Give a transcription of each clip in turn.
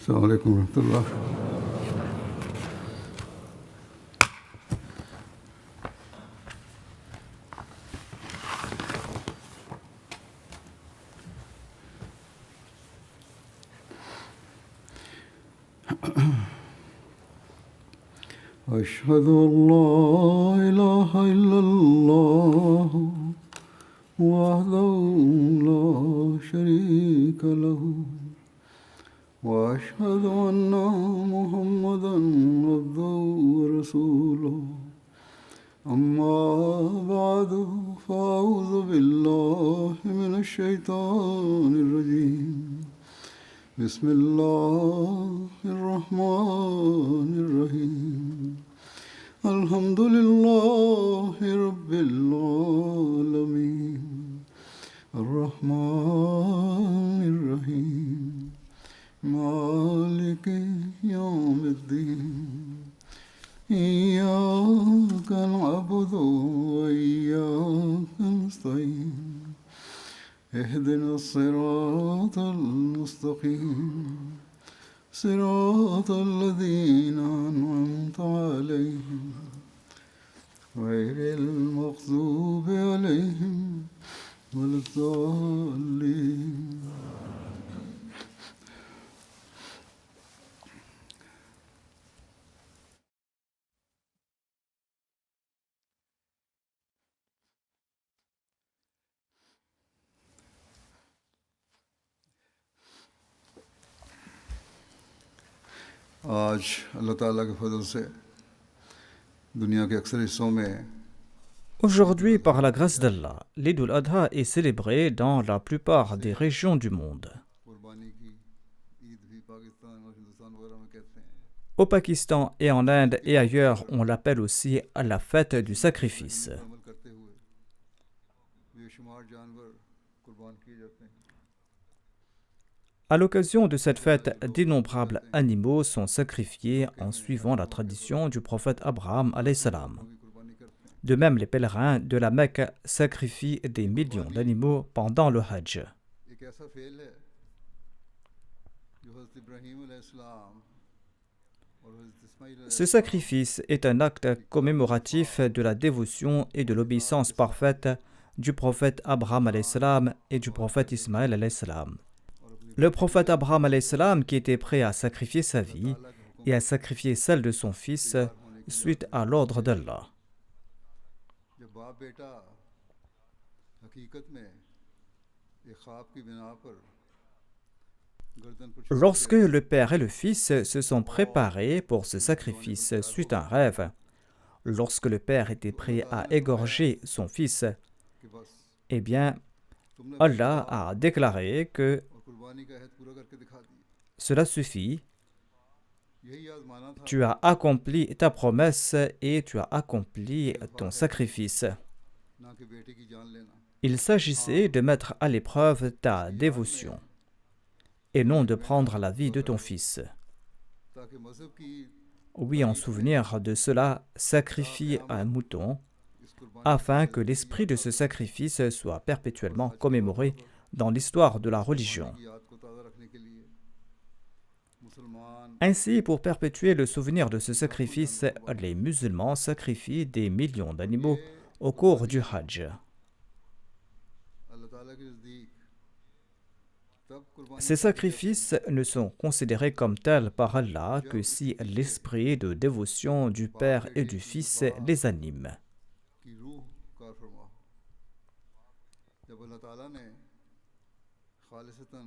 السلام عليكم ورحمة الله. أشهد أن لا إله إلا الله وحده لا شريك له وأشهد أن محمدا عبده ورسوله أما بعد فأعوذ بالله من الشيطان الرجيم بسم الله الرحمن الرحيم الحمد لله رب العالمين الرحمن الرحيم مالك يوم الدين إياك نعبد وإياك نستعين اهدنا الصراط المستقيم صراط الذين أنعمت عليهم غير المغضوب عليهم ولا الضالين. आज अल्लाह ताला के फजल से दुनिया के अक्सर हिस्सों में Aujourd'hui, par la grâce d'Allah, l'Eid al-Adha est célébré dans la plupart des régions du monde. कुर्बानी की ईद भी पाकिस्तान और हिंदुस्तान वगैरह में कहते हैं. Au Pakistan et en Inde et ailleurs, on l'appelle aussi la fête du sacrifice. अमल करते हुए बेशुमार जानवर कुर्बान किए जाते हैं. À l'occasion de cette fête, d'innombrables animaux sont sacrifiés en suivant la tradition du prophète Abraham alayhi salam. भी कुर्बानी करते हैं. De même, les pèlerins de la Mecque sacrifient des millions d'animaux pendant le Hajj. एक ऐसा फेल है जो हज़रत इब्राहीम अलैहिस्सलाम और हज़रत Ismail Ce sacrifice est un acte commémoratif de la dévotion et de l'obéissance parfaite du prophète Abraham alayhi salam et du prophète Ismaël alayhi salam. Le prophète Abraham alayhi salam, qui était prêt à sacrifier sa vie et à sacrifier celle de son fils suite à l'ordre d'Allah. जब बाप बेटा हकीकत में एक ख्वाब की बिना पर गर्दन पर छुरी Lorsque le père et le fils se sont préparés pour ce sacrifice suite à un rêve, lorsque le père était prêt à égorger son fils, के बस eh bien, तुमने Allah a déclaré que और कुर्बानी का अहद पूरा करके दिखा दिया. cela suffit, यही आजमाना था tu as accompli ta promesse et tu as accompli ton sacrifice. ना कि बेटे की जान लेना. Il s'agissait de mettre à l'épreuve ta dévotion et non de prendre la vie de ton fils. ताकि मजहब की Oui, en souvenir de cela, sacrifie un mouton इस कुर्बानी afin que l'esprit de ce sacrifice soit perpétuellement commémoré dans l'histoire de la religion. की याद को ताज़ा रखने के लिए मुसलमान Ainsi, pour perpétuer le souvenir de ce sacrifice, les musulmans sacrifient des millions d'animaux au cours du Hajj. अल्लाह ताला के नज़दीक तब कुर्बानी Ces sacrifices ne sont considérés comme tels par Allah que si l'esprit de dévotion du Père et du Fils les anime. की रूह कार फरमा. जब अल्लाह ताला ने खालिसतन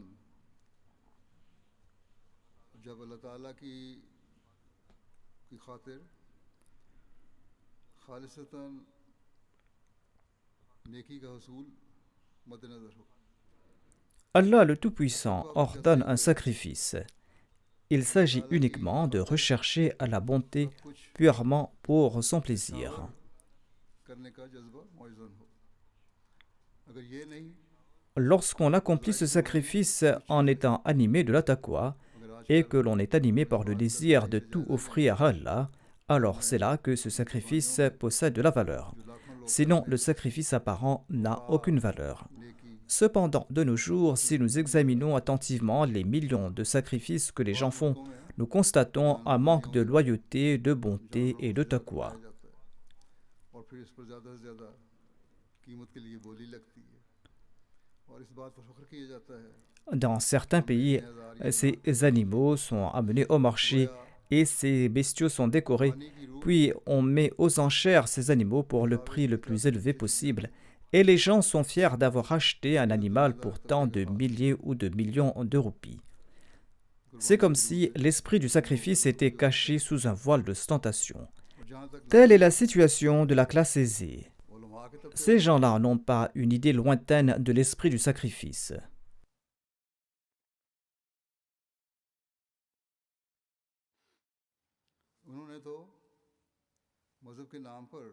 जब अल्लाह ताला की खातिर खालिसतन नेकी का हसूल मद्देनज़र हो. Allah le Tout-Puissant ordonne un sacrifice. Il s'agit uniquement de rechercher la bonté purement pour son plaisir. करने का जज्बा मौजूद हो. अगर ये नहीं Lorsqu'on accomplit ce sacrifice en étant animé de la taqwa et que l'on est animé par le désir de tout offrir à Allah, alors c'est là que ce sacrifice possède de la valeur. Sinon, le sacrifice apparent n'a aucune valeur. Cependant, de nos jours, si nous examinons attentivement les millions de sacrifices que les gens font, nous constatons un manque de loyauté, de bonté et de taqwa. और फिर इस पर ज़्यादा से ज़्यादा कीमत के लिए बोली लगती है और इस बात पर फख्र किया जाता है Dans certains pays, ces animaux sont amenés au marché et ces bestiaux sont décorés, puis on met aux enchères ces animaux pour le prix le plus élevé possible, et les gens sont fiers d'avoir acheté un animal pour tant de milliers ou de millions de roupies. C'est comme si l'esprit du sacrifice était caché sous un voile d'ostentation. Telle est la situation de la classe aisée. Ces gens-là n'ont pas une idée lointaine de l'esprit du sacrifice. उन्होंने तो मज़हब के नाम पर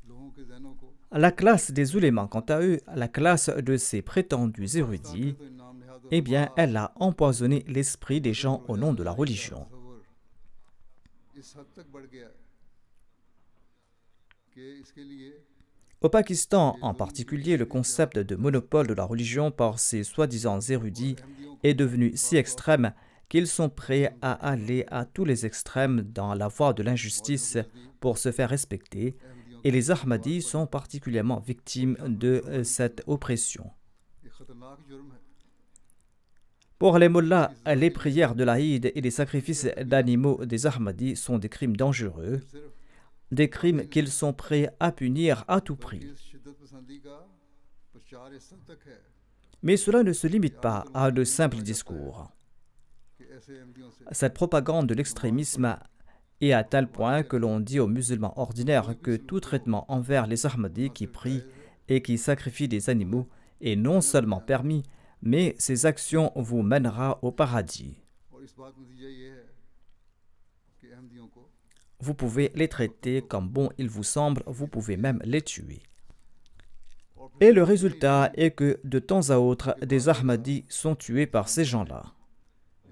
लोगों के ज़हनों को La classe des ulémas, quant à eux, la classe de ces prétendus érudits, तो इनाम नहाद eh bien, elle a empoisonné l'esprit des gens au nom de la religion. तसव्वुर इस हद तक बढ़ गया है कि इसके लिए Au Pakistan, en particulier, le concept de monopole de la religion par ces soi-disant érudits est devenu si extrême qu'ils sont prêts à aller à tous les extrêmes dans la voie de l'injustice pour se faire respecter, et les Ahmadis sont particulièrement victimes de cette oppression. एक खतरनाक जुर्म है Pour les mollahs, les prières de l'Aïd et les sacrifices d'animaux des Ahmadis sont des crimes dangereux, सिर्फ des crimes qu'ils sont prêts à punir à tout prix. इस शिद्दत पसंदी का प्रचार इस हद तक है Mais cela ne se limite pas à de simples discours. कि ऐसे अहमदियों से Cette propagande de l'extrémisme est à tel point que l'on dit aux musulmans ordinaires que tout traitement envers les Ahmadis qui prient et qui sacrifient des animaux est non seulement permis, mais ces actions vous mènera au paradis. और इस बात का नतीजा ये है कि अहमदियों को Vous pouvez les traiter comme bon il vous semble, vous pouvez même les tuer. Et le résultat est que de temps à autre, des Ahmadis sont tués par ces gens-là.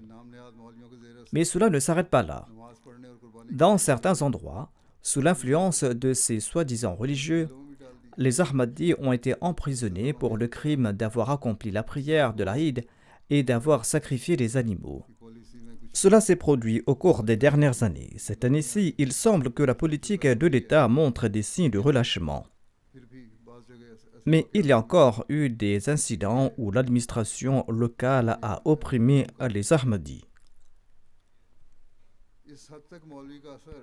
इनाम नहाद मौलवियों के ज़ेर Mais cela ne s'arrête pas là. नमाज पढ़ने और कुर्बानी Dans certains endroits, sous l'influence de ces soi-disant religieux, लोगों भी डाल दी les Ahmadis ont été emprisonnés pour le crime d'avoir accompli la prière de l'Aïd et d'avoir sacrifié des animaux. Policy में कुछ Cela s'est produit au cours des dernières années. Cette année-ci, il semble que la politique de l'État montre des signes de relâchement. फिर भी बाज़ जगह ऐसे Mais il y a encore eu des incidents où l'administration locale a opprimé les Ahmadis. इस हद तक मौलवी का असर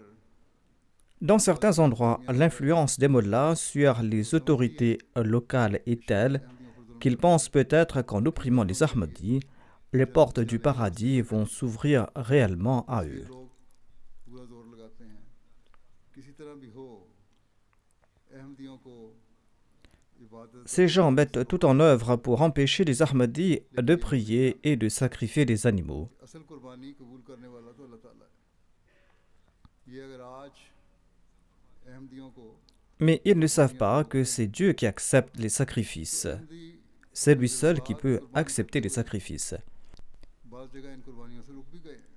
Dans certains endroits, l'influence des mollahs sur les autorités locales est telle अहमदियों पर जुल्म qu'ils pensent peut-être qu'en opprimant les Ahmadis, les portes du paradis vont s'ouvrir réellement à eux. लोग पूरा जोर लगाते हैं किसी तरह भी हो अहमदियों को इबादत Ces gens mettent tout en œuvre pour empêcher les Ahmadis de prier et de sacrifier des animaux. असल कुर्बानी कबूल करने वाला तो अल्लाह ताला है ये अगर आज अहमदियों को Mais ils ne savent pas que c'est Dieu qui accepte les sacrifices. Ahmadi C'est lui seul qui peut accepter les sacrifices. बाज़ जगह इन कुर्बानियों से रुक भी गए हैं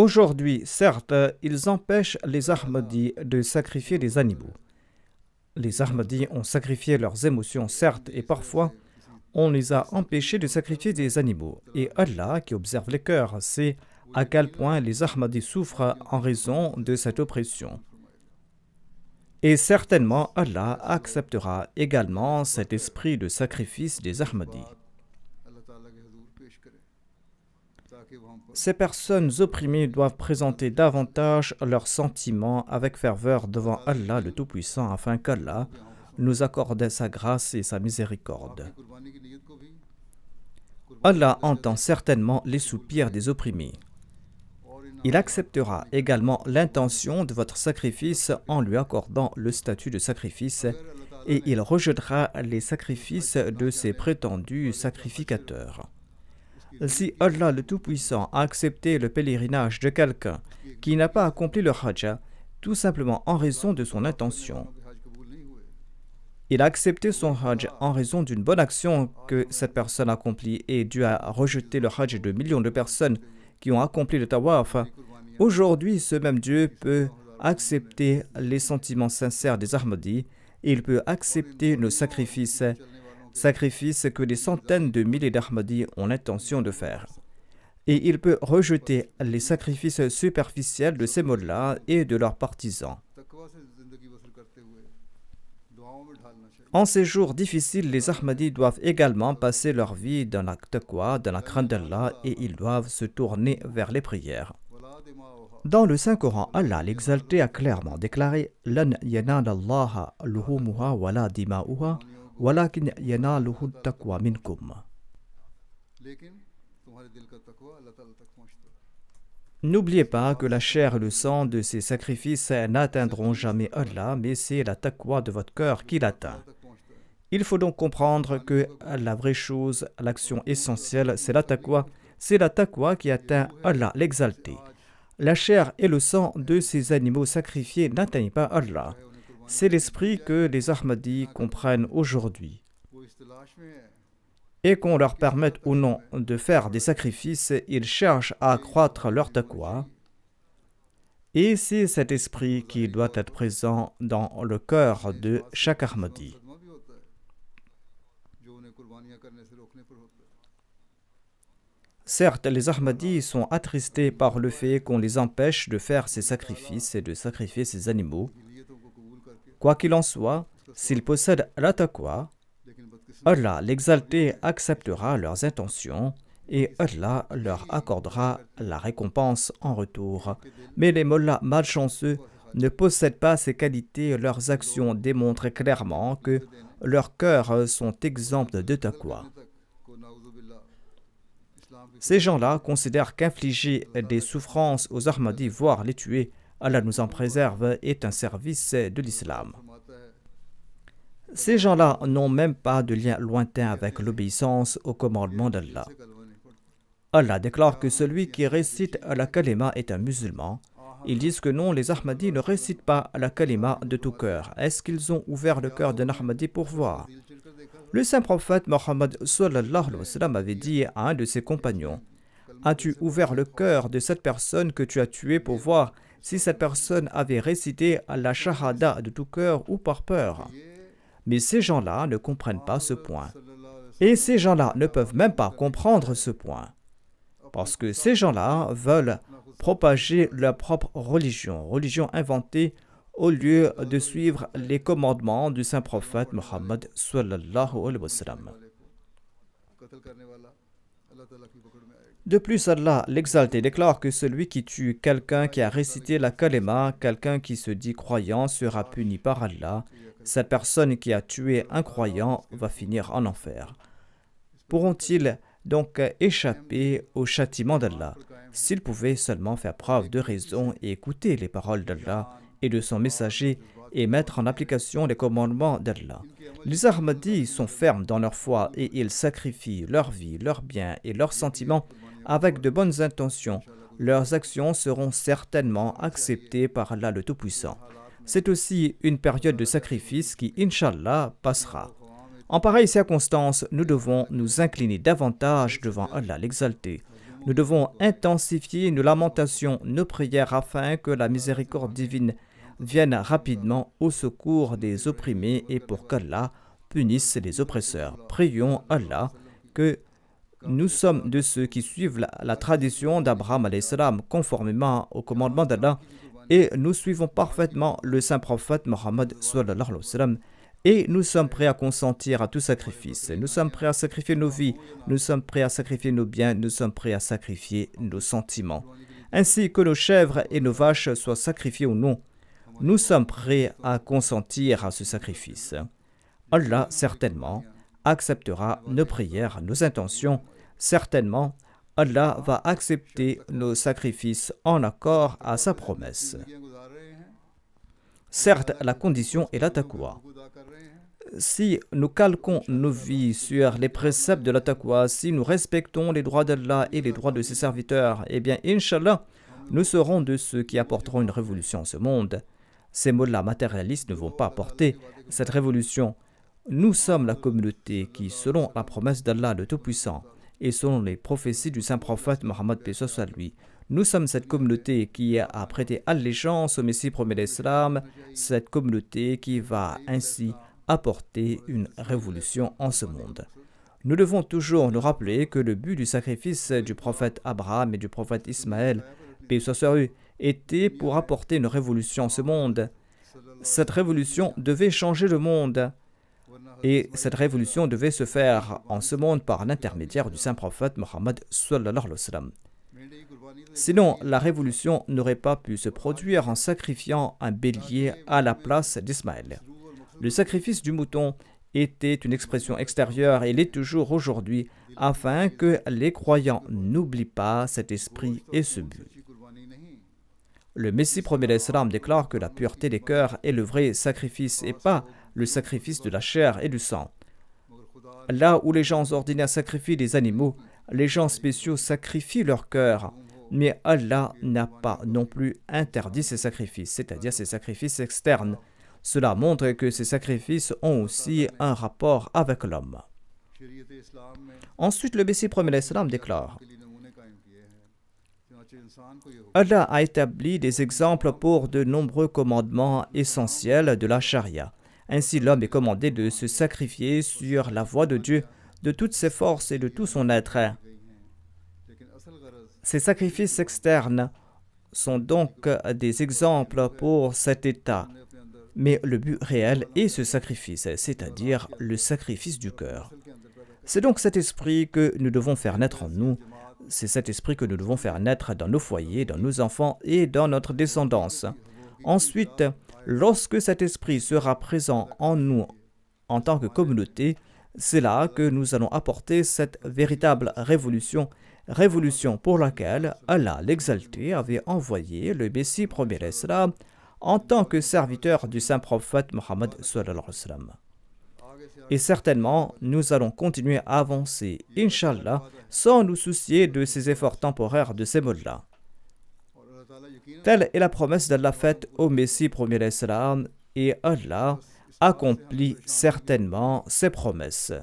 Aujourd'hui, certes, ils empêchent les Ahmadis de sacrifier des animaux. Les Ahmadis ont sacrifié leurs émotions, certes, et parfois, on les a empêchés de sacrifier des animaux. Et Allah, qui observe les cœurs, sait à quel point les Ahmadis souffrent en raison de cette oppression. Et certainement, Allah acceptera également cet esprit de sacrifice des Ahmadis. अल्लाह ताला के हुजूर पेश करे ताकि वो हम पर Ces personnes opprimées doivent présenter davantage leurs sentiments avec ferveur devant Allah le Tout-Puissant afin qu'Allah nous accorde sa grâce et sa miséricorde. कुर्बानी की नीयत को भी Allah entend certainement les soupirs des opprimés. और इन Il acceptera également l'intention de votre sacrifice en lui accordant le statut de sacrifice et il rejettera les sacrifices de ses prétendus sacrificateurs. Si Allah le Tout-Puissant a accepté le pèlerinage de quelqu'un qui n'a pas accompli le Hajj, tout simplement en raison de son intention, के हज कबूल नहीं हुए il a accepté son Hajj en raison d'une bonne action que cette personne accomplit et Dieu a rejeté le Hajj de millions de personnes qui ont accompli le Tawaf. Aujourd'hui, ce même Dieu peut accepter les sentiments sincères des Ahmadis et il peut accepter nos sacrifices sacrifice que des centaines de milliers d'Ahmadis ont l'intention de faire. Et il peut rejeter les sacrifices superficiels de ces mollahs et de leurs partisans. En ces jours difficiles, les Ahmadis doivent également passer leur vie dans la taqwa, dans la crainte d'Allah, et ils doivent se tourner vers les prières. Dans le Saint-Coran, Allah l'Exalté a clairement déclaré « Lan yanala Allaha luhumuha wala dima'uha, walakin yanaluhu taqwa minkum » N'oubliez pas que la chair et le sang de ces sacrifices n'atteindront jamais Allah, mais c'est la taqwa de votre cœur qui l'atteint. Il faut donc comprendre que la vraie chose, l'action essentielle, c'est la taqwa qui atteint Allah l'exalté. La chair et le sang de ces animaux sacrifiés n'atteignent pas Allah. C'est l'esprit que les Ahmadis comprennent aujourd'hui. Et qu'on leur permette ou non de faire des sacrifices, ils cherchent à accroître leur taqwa. Et c'est cet esprit qui doit être présent dans le cœur de chaque Ahmadi. Certes, les Ahmadis sont attristés par le fait qu'on les empêche de faire ces sacrifices et de sacrifier ces animaux. Quoi qu'il en soit, s'ils possèdent la taqwa, Allah l'exalté acceptera leurs intentions et Allah leur accordera la récompense en retour. Mais les mollahs malchanceux ne possèdent pas ces qualités, leurs actions démontrent clairement que leurs cœurs sont exempts de taqwa. Ces gens-là considèrent qu'infliger des souffrances aux Ahmadis, voire les tuer, Allah nous en préserve, est un service de l'islam. Ces gens-là n'ont même pas de lien lointain avec l'obéissance au commandement d'Allah. Allah déclare que celui qui récite la kalima est un musulman. Ils disent que non, les Ahmadis ne récitent pas la kalima de tout cœur. Est-ce qu'ils ont ouvert le cœur d'un Ahmadi pour voir? Le saint prophète Mohammed sallallahu alayhi wa sallam avait dit à un de ses compagnons: as-tu ouvert le cœur de cette personne que tu as tuée pour voir si cette personne avait récité la shahada de tout cœur ou par peur? Mais ces gens-là ne comprennent pas ce point. Et ces gens-là ne peuvent même pas comprendre ce point. Parce que ces gens-là veulent propager leur propre religion inventée, au lieu de suivre les commandements du saint prophète Mohammed sallallahu alayhi wa sallam. De plus, Allah l'exalté déclare que celui qui tue quelqu'un qui a récité la kalima, quelqu'un qui se dit croyant, sera puni par Allah. Cette personne qui a tué un croyant va finir en enfer. Pourront-ils donc échapper au châtiment d'Allah s'ils pouvaient seulement faire preuve de raison et écouter les paroles d'Allah et de son messager et mettre en application les commandements d'Allah? Les Ahmadis sont fermes dans leur foi et ils sacrifient leur vie, leurs biens et leurs sentiments avec de bonnes intentions. Leurs actions seront certainement acceptées par Allah le Tout-Puissant. C'est aussi une période de sacrifice qui, Inch'Allah, passera. En pareille circonstance, nous devons nous incliner davantage devant Allah l'exalté. Nous devons intensifier nos lamentations, nos prières afin que la miséricorde divine vienne rapidement au secours des opprimés et pour qu'Allah punisse les oppresseurs. Prions Allah que nous sommes de ceux qui suivent la tradition d'Abraham alayhi salam conformément au commandement d'Allah et nous suivons parfaitement le saint prophète Mohammed sallallahu alayhi wa sallam. Et nous sommes prêts à consentir à tout sacrifice. Nous sommes prêts à sacrifier nos vies, nous sommes prêts à sacrifier nos biens, nous sommes prêts à sacrifier nos sentiments. Ainsi que nos chèvres et nos vaches soient sacrifiées ou non, nous sommes prêts à consentir à ce sacrifice. Allah, certainement, acceptera nos prières, nos intentions. Certainement, Allah va accepter nos sacrifices en accord à sa promesse. Certes, la condition est la taqwa. Si nous calquons nos vies sur les préceptes de la taqwa, si nous respectons les droits d'Allah et les droits de ses serviteurs, eh bien, Inch'Allah, nous serons de ceux qui apporteront une révolution à ce monde. Ces mots-là matérialistes ne vont pas apporter cette révolution. Nous sommes la communauté qui, selon la promesse d'Allah le Tout-Puissant et selon les prophéties du saint prophète Mohammed paix soit lui, nous sommes cette communauté qui a prêté allégeance au Messie premier d'Islam, cette communauté qui va ainsi apporter une révolution en ce monde. Nous devons toujours nous rappeler que le but du sacrifice du prophète Abraham et du prophète Ismaël, paix soit sur eux, était pour apporter une révolution en ce monde. Cette révolution devait changer le monde. Et cette révolution devait se faire en ce monde par l'intermédiaire du saint prophète Mohammed sallallahu alayhi wa sallam. Sinon, la révolution n'aurait pas pu se produire en sacrifiant un bélier à la place d'Ismaël. Le sacrifice du mouton était une expression extérieure et l'est toujours aujourd'hui, afin que les croyants n'oublient pas cet esprit et ce but. Le Messie premier l'Islam déclare que la pureté des cœurs est le vrai sacrifice et pas le sacrifice de la chair et du sang. Là où les gens ordinaires sacrifient des animaux, les gens spéciaux sacrifient leur cœur, mais Allah n'a pas non plus interdit ces sacrifices, c'est-à-dire ces sacrifices externes. Cela montre que ces sacrifices ont aussi un rapport avec l'homme. Ensuite, le Messie premier l'Islam déclare: Allah a établi des exemples pour de nombreux commandements essentiels de la charia. Ainsi, l'homme est commandé de se sacrifier sur la voie de Dieu de toutes ses forces et de tout son être. Ces sacrifices externes sont donc des exemples pour cet état. Mais le but réel est ce sacrifice, c'est-à-dire le sacrifice du cœur. C'est donc cet esprit que nous devons faire naître en nous. C'est cet esprit que nous devons faire naître dans nos foyers, dans nos enfants et dans notre descendance. Ensuite, lorsque cet esprit sera présent en nous en tant que communauté, c'est là que nous allons apporter cette véritable révolution pour laquelle Allah l'exalté avait envoyé le Messie premier l'Islam en tant que serviteur du saint prophète Mohammed sallallahu alayhi wa sallam. Et certainement, nous allons continuer à avancer, Inch'Allah, sans nous soucier de ces efforts temporaires de ces mots-là. Telle est la promesse d'Allah faite au Messie premier l'Islam, et Allah accomplit certainement ses promesses.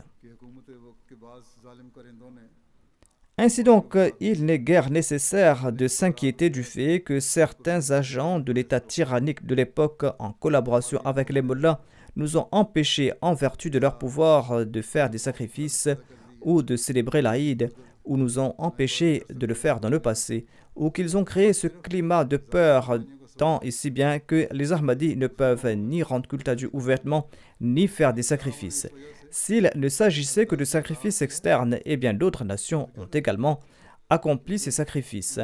Ainsi donc, il n'est guère nécessaire de s'inquiéter du fait que certains agents de l'état tyrannique de l'époque, en collaboration avec les mollahs, nous ont empêchés, en vertu de leur pouvoir, de faire des sacrifices ou de célébrer l'Aïd, ou nous ont empêchés de le faire dans le passé, ou qu'ils ont créé ce climat de peur tant et si bien que les Ahmadis ne peuvent ni rendre culte à Dieu ouvertement, ni faire des sacrifices. S'il ne s'agissait que de sacrifices externes, eh bien d'autres nations ont également accompli ces sacrifices.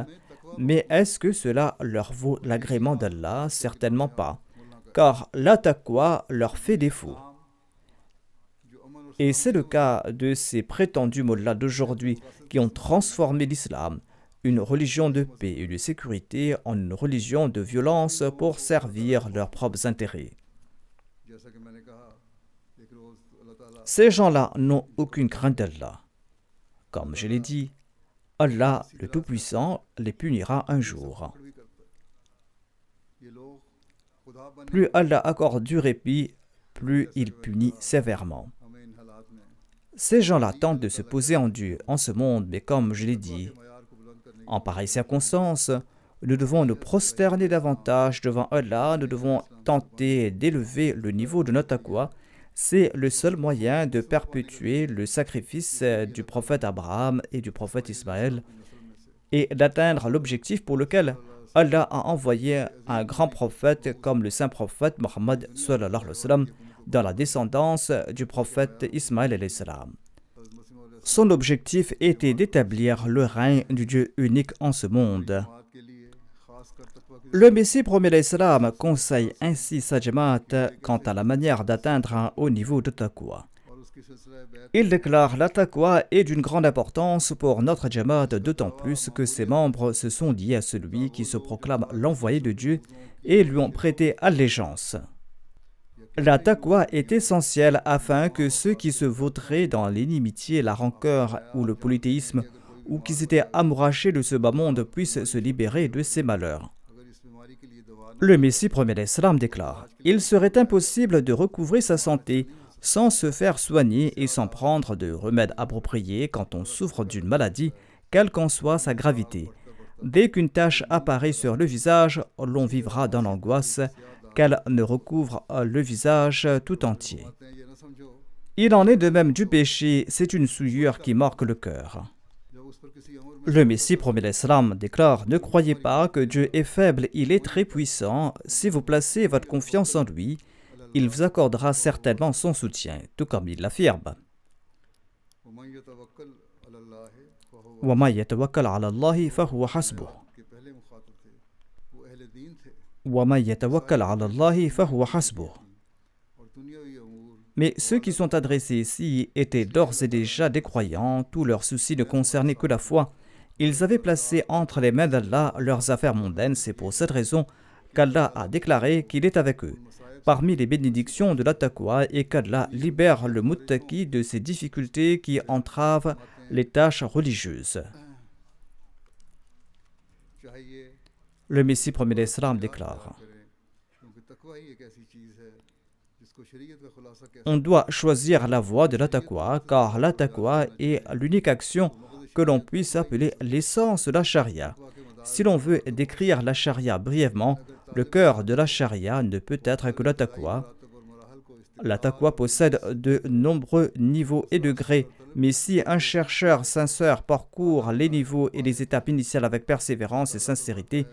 Mais est-ce que cela leur vaut l'agrément d'Allah? Certainement pas, car la taqwa leur fait défaut. Et c'est le cas de ces prétendus mollahs d'aujourd'hui qui ont transformé l'islam, une religion de paix et de sécurité, en une religion de violence pour servir leurs propres intérêts. Ces gens-là n'ont aucune crainte d'Allah. Comme je l'ai dit, Allah, le Tout-Puissant, les punira un jour. Plus Allah accorde du répit, plus il punit sévèrement. Ces gens-là tentent de se poser en Dieu en ce monde, mais comme je l'ai dit, en pareille circonstance, nous devons nous prosterner davantage devant Allah, nous devons tenter d'élever le niveau de notre taqwa. C'est le seul moyen de perpétuer le sacrifice du prophète Abraham et du prophète Ismaël et d'atteindre l'objectif pour lequel Allah a envoyé un grand prophète comme le saint prophète Mohammed sallallahu alayhi wa sallam dans la descendance du prophète Ismaël alayhi salam. Son objectif était d'établir le règne du Dieu unique en ce monde. Le Messie premier l'Islam conseille ainsi sa Jamaat quant à la manière d'atteindre un haut niveau de taqwa. Il déclare: la taqwa est d'une grande importance pour notre Jamaat, d'autant plus que ses membres se sont liés à celui qui se proclame l'envoyé de Dieu et lui ont prêté allégeance. La taqwa est essentielle afin que ceux qui se vautraient dans l'inimitié, la rancœur ou le polythéisme, ou qui s'étaient amourachés de ce bas monde, puissent se libérer de ces malheurs. Le Messie premier l'Islam déclare: il serait impossible de recouvrer sa santé sans se faire soigner et sans prendre de remèdes appropriés quand on souffre d'une maladie, quelle qu'en soit sa gravité. Dès qu'une tache apparaît sur le visage, l'on vivra dans l'angoisse, qu'elle ne recouvre le visage tout entier. फरमाते हैं ये ना समझो Il en est de même du péché, c'est une souillure qui marque le cœur. जब उस पर किसी अमर में Le Messie promet l'Islam déclare: ne croyez pas que Dieu est faible, il est très puissant. Si vous placez votre confiance en lui, il vous accordera certainement son soutien, tout comme il l'affirme. वमन यतवक्कल अलल्लाह फहुव وَمَن يَتَوَكَّلْ عَلَى اللَّهِ فَهُوَ حَسْبُهُ के पहले मुखातब थे वो अहले दीन थे وَمَن يَتَوَكَّلْ عَلَى اللَّهِ فَهُوَ حَسْبُهُ. और दुनियावी अमूर Mais ceux qui sont adressés ici étaient d'ores et déjà des croyants, tous leurs soucis ne concernaient que la foi. Ils avaient placé entre les mains d'Allah leurs affaires mondaines, c'est pour cette raison qu'Allah a déclaré qu'il est avec eux. Parmi les bénédictions de la taqwa est qu'Allah libère le muttaqi de ces difficultés qui entravent les tâches religieuses. चाहे ये Le Messie premier l'Islam déclare: करें क्योंकि तकवा ही एक ऐसी चीज है जिसको शरीयत का खुलासा कैसे on doit choisir la voie de la taqwa, car la taqwa est l'unique action que l'on puisse appeler l'essence de la charia. Si l'on veut décrire la charia brièvement, le cœur de la charia ne peut être que la taqwa. La taqwa possède de nombreux niveaux et degrés, mais si un chercheur sincère parcourt les niveaux et les étapes initiales avec persévérance et sincérité,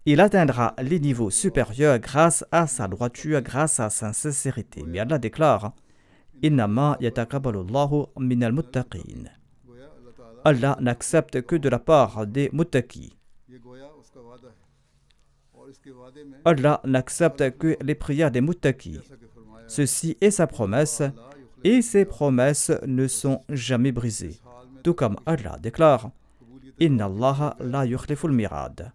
il atteindra les niveaux supérieurs grâce à sa droiture, grâce à sa sincérité. Mais Allah déclare: Innama yataqabbalu Allahu minal muttaqin. गोया अल्लाह ताला Allah n'accepte que de la part des muttaqis. ये गोया उसका वादा है और इसके वादे में Allah n'accepte que les prières des muttaqis. जैसा कि फरमाया Ceci est sa promesse, et ses promesses ne sont jamais brisées. Tout comme Allah déclare: Inna Allah la yukhliful mirad.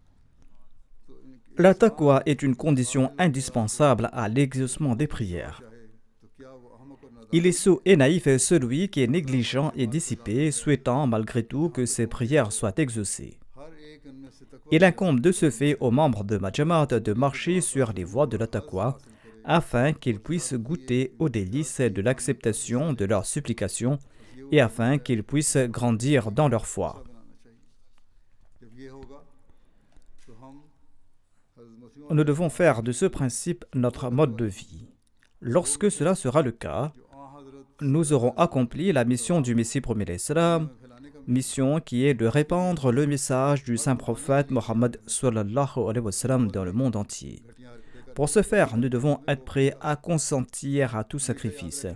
La taqwa est une condition indispensable à l'exaucement des prières. चाहे तो क्या वो अहमक और नादान Il est sot et naïf celui qui est négligent et dissipé, souhaitant malgré tout que ses prières soient exaucées. हर एक उनमें से तकवा Il incombe de ce fait aux membres de Majamaat de marcher sur les voies de la taqwa afin qu'ils puissent goûter aux délices de l'acceptation de leurs supplications et afin qu'ils puissent grandir dans leur foi. बनाना चाहिए जब ये होगा तो हम हज़रत मसीह Nous devons faire de ce principe notre mode de vie. Lorsque cela sera le cas, जो आ हज़रत nous aurons accompli la mission du Messie premier l'Islam, फैलाने का mission qui est de répandre le message du saint prophète Mohammed sallallahu alayhi wa sallam dans le monde entier. घटिया हरकतें Pour ce faire, nous devons être prêts à consentir à tout sacrifice.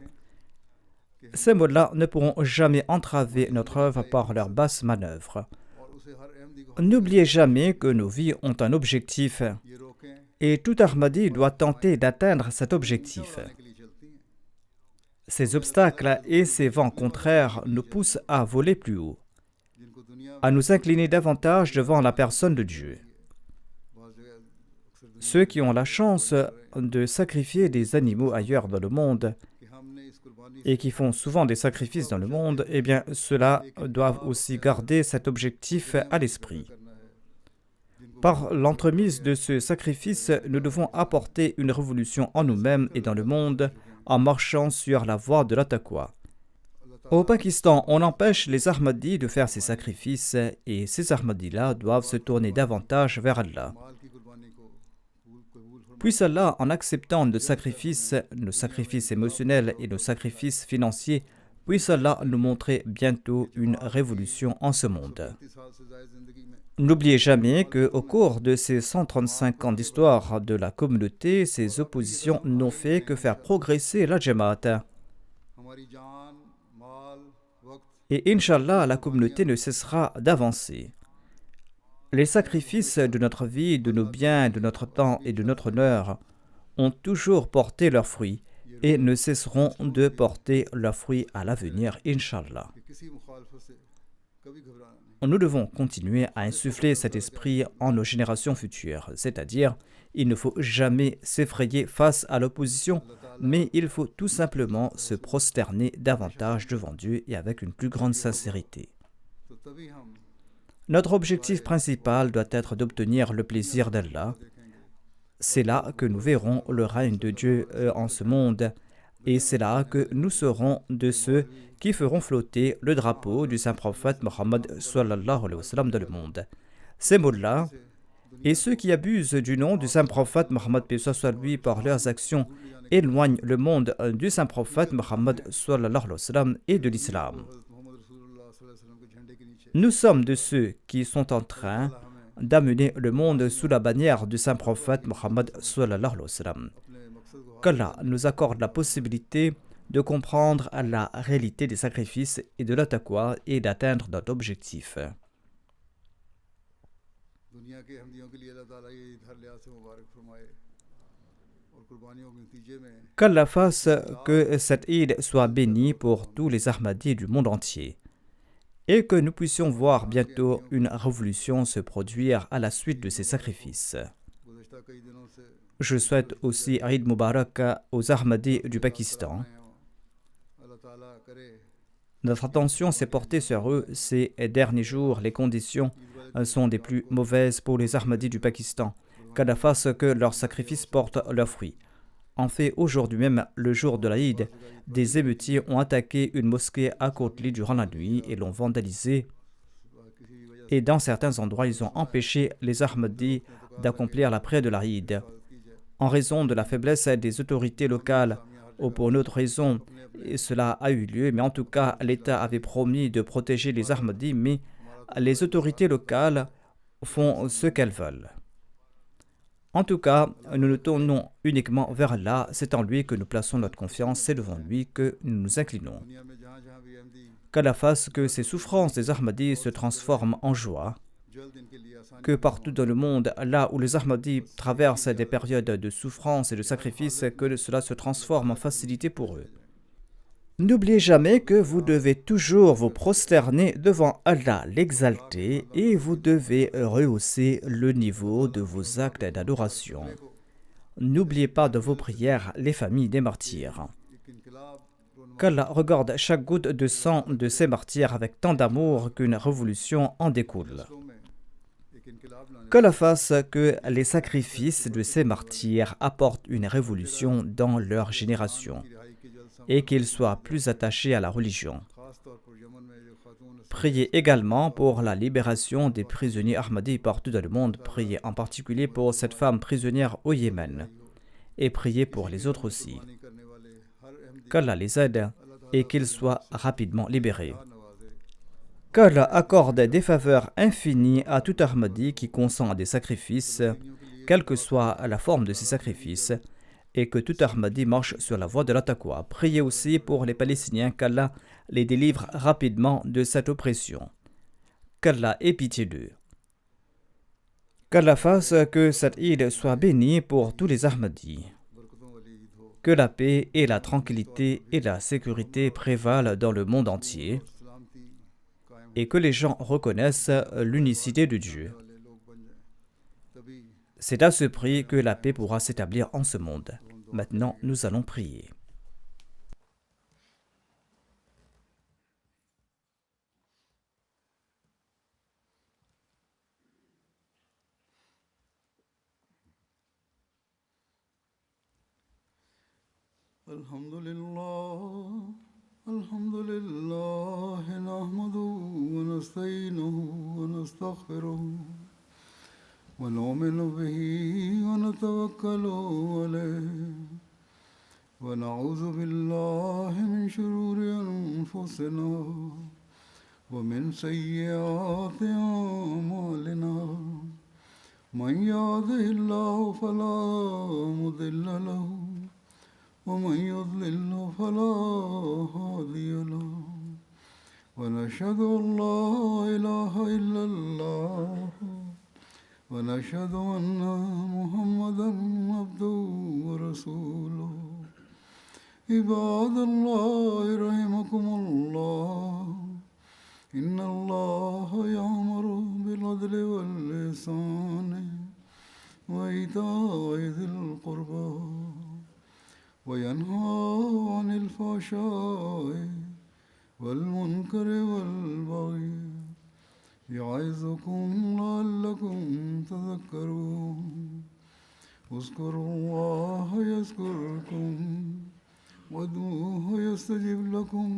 Ces mots-là ne pourront jamais entraver notre œuvre par leurs basses manœuvres. और उसे हर अहमदी को N'oubliez jamais que nos vies ont un objectif ये रोकें et tout Ahmadi doit tenter d'atteindre cet objectif. के लिए चलती हैं Ces obstacles et ces vents contraires nous poussent à voler plus haut, जिनको दुनिया à nous incliner davantage devant la personne de Dieu. बहुत जगह अक्सर दुनिया Ceux qui ont la chance de sacrifier des animaux ailleurs dans le monde कि हमने इस कुर्बानी et qui font souvent des sacrifices dans le monde, eh bien, ceux-là doivent aussi garder cet objectif à l'esprit. करना है जिनको Par l'entremise de ce sacrifice, nous devons apporter une révolution en nous-mêmes et dans le monde en marchant sur la voie de la taqwa. Au Pakistan, on empêche les Ahmadis de faire ces sacrifices et ces Ahmadis-là doivent se tourner davantage vers Allah. माल की कुर्बानी को कबूल फरमा Puisse Allah, en acceptant nos sacrifices émotionnels et nos sacrifices financiers, puisse Allah nous montrer bientôt une révolution en ce monde. 30 साल से ज़्यादा ज़िंदगी में N'oubliez jamais qu'au cours de ces 135 ans d'histoire de la communauté, ces oppositions n'ont fait que faire progresser la Jamaat. हमारी जान माल वक्त Et Inch'Allah, la communauté ne cessera d'avancer. Les sacrifices de notre vie, de nos biens, de notre temps et de notre honneur ont toujours porté leurs fruits et ne cesseront de porter leurs fruits à l'avenir, Inch'Allah. कि किसी मुखालफत से कभी घबराना नहीं Nous devons continuer à insuffler cet esprit en nos générations futures, c'est-à-dire, il ne faut jamais s'effrayer face à l'opposition, mais il faut tout simplement se prosterner davantage devant Dieu et avec une plus grande sincérité. तो तभी हम Notre objectif principal doit être d'obtenir le plaisir d'Allah. C'est là que nous verrons le règne de Dieu en ce monde, et c'est là que nous serons de ceux qui feront flotter le drapeau du saint prophète Mohammed sallallahu alayhi wa sallam dans le monde. Ces mots-là Et ceux qui abusent du nom du saint prophète Mohammed paix soit lui par leurs actions éloignent le monde du saint prophète Mohammed sallallahu alayhi wa sallam et de l'islam. Nous sommes de ceux qui sont en train d'amener le monde sous la bannière du saint prophète Mohammed sallallahu alayhi wa sallam. Qu'Allah nous accorde la possibilité de comprendre la réalité des sacrifices et de la taqwa et d'atteindre notre objectif. Qu'Allah fasse que cette Eid soit bénie pour tous les Ahmadis du monde entier et que nous puissions voir bientôt une révolution se produire à la suite de ces sacrifices. Je souhaite aussi Eid Mubarak aux Ahmadis du Pakistan. Notre attention s'est portée sur eux ces derniers jours. Les conditions sont des plus mauvaises pour les Ahmadis du Pakistan. Qu'Allah fasse que leurs sacrifices portent leurs fruits. En fait, aujourd'hui même, le jour de l'Aïd, des émeutiers ont attaqué une mosquée à Kotli durant la nuit et l'ont vandalisée. Et dans certains endroits, ils ont empêché les Ahmadis d'accomplir la prière de l'Aïd. En raison de la faiblesse des autorités locales, ou pour une autre raison, cela a eu lieu, mais en tout cas, l'État avait promis de protéger les Ahmadis, mais les autorités locales font ce qu'elles veulent. En tout cas, nous nous tournons uniquement vers Allah, c'est en lui que nous plaçons notre confiance, c'est devant lui que nous nous inclinons. Qu'Allah fasse que ces souffrances des Ahmadis se transforment en joie, que partout dans le monde, là où les Ahmadis traversent des périodes de souffrance et de sacrifice, que cela se transforme en facilité pour eux. N'oubliez jamais que vous devez toujours vous prosterner devant Allah l'exalté et vous devez rehausser le niveau de vos actes d'adoration. N'oubliez pas de vos prières les familles des martyrs. Qu'Allah regarde chaque goutte de sang de ces martyrs avec tant d'amour qu'une révolution en découle. Qu'Allah fasse que les sacrifices de ces martyrs apportent une révolution dans leur génération et qu'ils soient plus attachés à la religion. Priez également pour la libération des prisonniers Ahmadis partout dans le monde. Priez en particulier pour cette femme prisonnière au Yémen. Et priez pour les autres aussi. Qu'Allah les aide et qu'ils soient rapidement libérés. Qu'Allah accorde des faveurs infinies à tout Ahmadi qui consent à des sacrifices, quelle que soit la forme de ces sacrifices, et que tout Ahmadi marche sur la voie de la taqwa. Priez aussi pour les Palestiniens, qu'Allah les délivre rapidement de cette oppression. Qu'Allah ait pitié d'eux. Qu'Allah fasse que cette île soit bénie pour tous les Ahmadis. Que la paix et la tranquillité et la sécurité prévalent dans le monde entier et que les gens reconnaissent l'unicité de Dieu. C'est à ce prix que la paix pourra s'établir en ce monde. Maintenant, nous allons prier. Alhamdulillah, nahmaduhu wa nasta'inuhu wa nastaghfiruhu. ونؤمن به ونتوكل عليه ونعوذ بالله من شرور أنفسنا ومن سيئات أعمالنا من يهده الله فلا مضل له ومن يضلل فلا هادي له ونشهد أن لا إله إلا الله ونشهد أن محمدا عبده ورسوله عباد الله رحمكم الله إن الله يأمر بالعدل والإحسان وإيتاء ذي القربى وينهى عن الفحشاء والمنكر والبغي يعظكم لعلكم تذكرون اذكروا الله يذكركم وادعوه يستجب لكم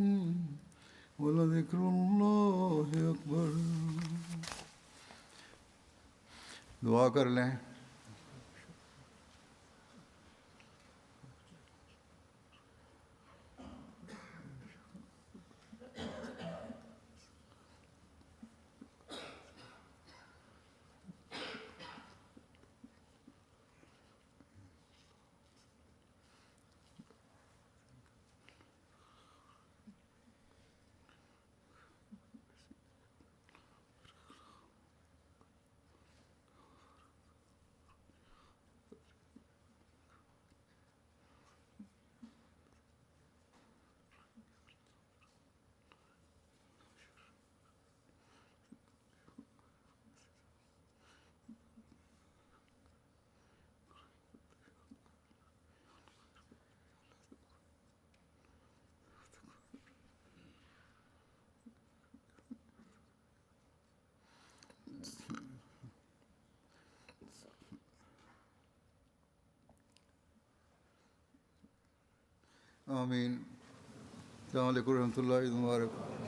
ولذكر الله أكبر दुआ कर लें। आमीन। अस्सलाम वालेकुम रहमतुल्लाहि व बरकातहू।